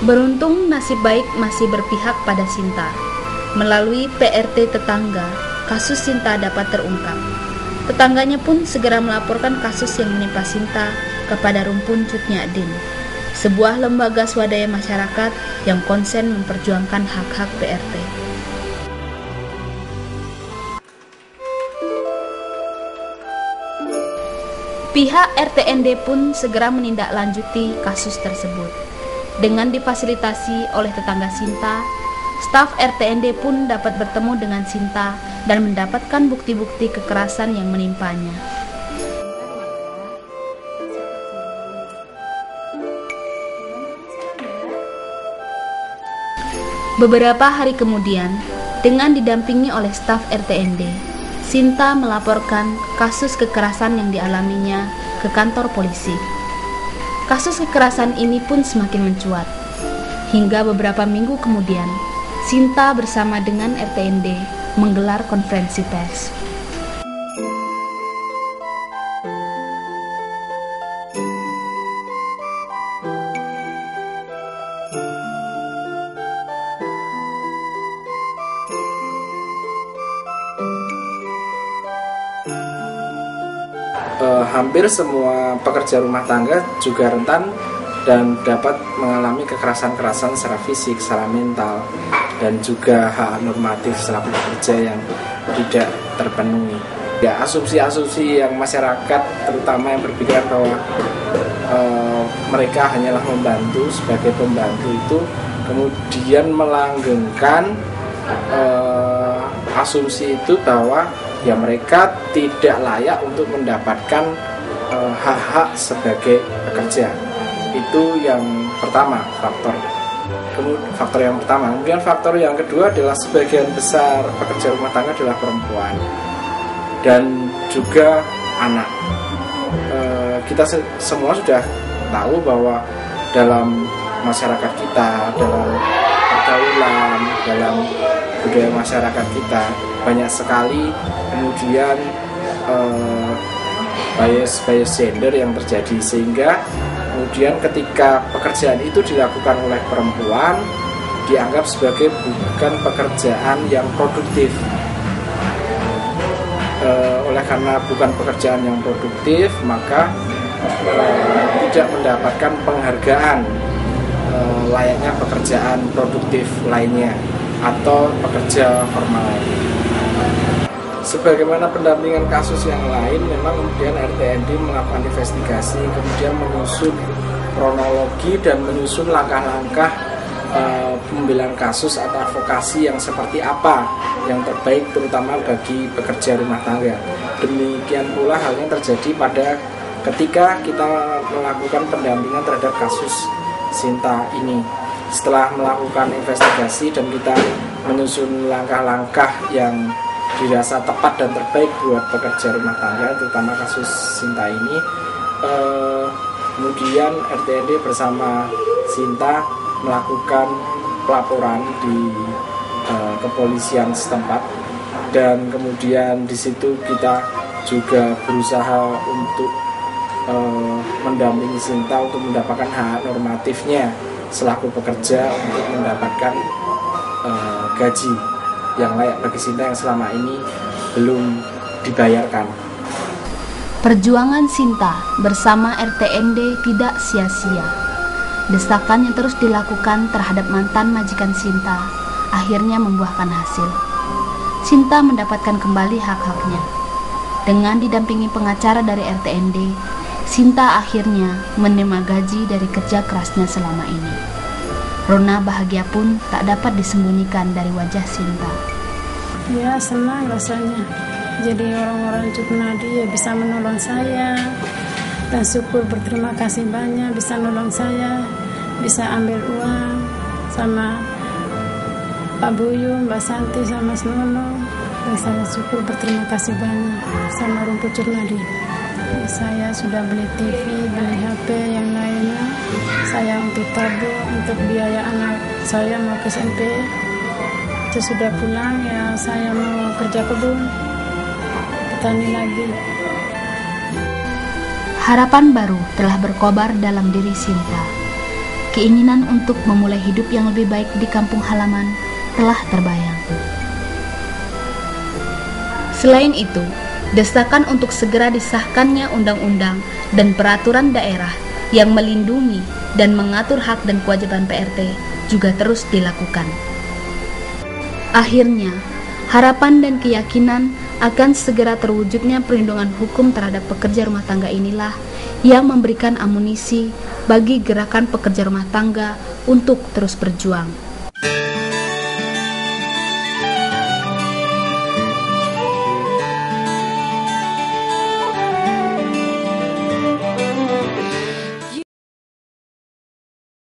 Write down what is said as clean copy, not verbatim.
Beruntung nasib baik masih berpihak pada Sinta. Melalui PRT tetangga, kasus Sinta dapat terungkap. Tetangganya pun segera melaporkan kasus yang menimpa Sinta kepada Rumpun Cut Nyak Dien, sebuah lembaga swadaya masyarakat yang konsen memperjuangkan hak-hak PRT. Pihak RTND pun segera menindaklanjuti kasus tersebut. Dengan difasilitasi oleh tetangga Sinta, staf RTND pun dapat bertemu dengan Sinta dan mendapatkan bukti-bukti kekerasan yang menimpanya. Beberapa hari kemudian, dengan didampingi oleh staf RTND, Sinta melaporkan kasus kekerasan yang dialaminya ke kantor polisi. Kasus kekerasan ini pun semakin mencuat. Hingga beberapa minggu kemudian, Sinta bersama dengan RTND menggelar konferensi pers. Hampir semua pekerja rumah tangga juga rentan dan dapat mengalami kekerasan-kekerasan secara fisik, secara mental, dan juga hak normatif selaku pekerja yang tidak terpenuhi. Ya, asumsi-asumsi yang masyarakat terutama yang berpikiran bahwa mereka hanyalah membantu sebagai pembantu itu kemudian melanggengkan asumsi itu bahwa ya mereka tidak layak untuk mendapatkan hak-hak sebagai pekerja. Itu yang pertama, faktor yang pertama. Kemudian faktor yang kedua adalah sebagian besar pekerja rumah tangga adalah perempuan dan juga anak. Kita semua sudah tahu bahwa dalam masyarakat kita, dalam pergaulan, dalam budaya masyarakat kita banyak sekali kemudian bias gender yang terjadi, sehingga kemudian ketika pekerjaan itu dilakukan oleh perempuan dianggap sebagai bukan pekerjaan yang produktif. Oleh karena bukan pekerjaan yang produktif, maka tidak mendapatkan penghargaan layaknya pekerjaan produktif lainnya atau pekerja formal. Sebagaimana pendampingan kasus yang lain, memang kemudian RTND melakukan investigasi, kemudian menyusun kronologi dan menyusun langkah-langkah pembelaan kasus atau advokasi yang seperti apa yang terbaik terutama bagi pekerja rumah tangga. Demikian pula halnya terjadi pada ketika kita melakukan pendampingan terhadap kasus Sinta ini. Setelah melakukan investigasi dan kita menyusun langkah-langkah yang dirasa tepat dan terbaik buat pekerja rumah tangga, terutama kasus Sinta ini, kemudian RTND bersama Sinta melakukan pelaporan di kepolisian setempat, dan kemudian di situ kita juga berusaha untuk mendampingi Sinta untuk mendapatkan hak normatifnya selaku pekerja untuk mendapatkan gaji yang layak bagi Sinta yang selama ini belum dibayarkan. Perjuangan Sinta bersama RTND tidak sia-sia. Desakan yang terus dilakukan terhadap mantan majikan Sinta akhirnya membuahkan hasil. Sinta mendapatkan kembali hak-haknya. Dengan didampingi pengacara dari RTND, Sinta akhirnya menerima gaji dari kerja kerasnya selama ini. Rona bahagia pun tak dapat disembunyikan dari wajah Sinta. Ya, senang rasanya. Jadi orang-orang Cut Nadi ya bisa menolong saya. Dan syukur berterima kasih banyak bisa menolong saya. Bisa ambil uang sama Pak Buyung, Mbak Santi, sama Mas Nono. Dan saya syukur berterima kasih banyak sama Rumpun Cut Nadi. Saya sudah beli TV, beli HP yang lainnya. Saya untuk tabung, untuk biaya anak saya mau ke SMP. Itu sudah pulang ya, saya mau kerja kebun, petani lagi. Harapan baru telah berkobar dalam diri Sinta. keinginan untuk memulai hidup yang lebih baik di kampung halaman telah terbayang. Selain itu, desakan untuk segera disahkannya undang-undang dan peraturan daerah yang melindungi dan mengatur hak dan kewajiban PRT juga terus dilakukan. Akhirnya, harapan dan keyakinan akan segera terwujudnya perlindungan hukum terhadap pekerja rumah tangga inilah yang memberikan amunisi bagi gerakan pekerja rumah tangga untuk terus berjuang.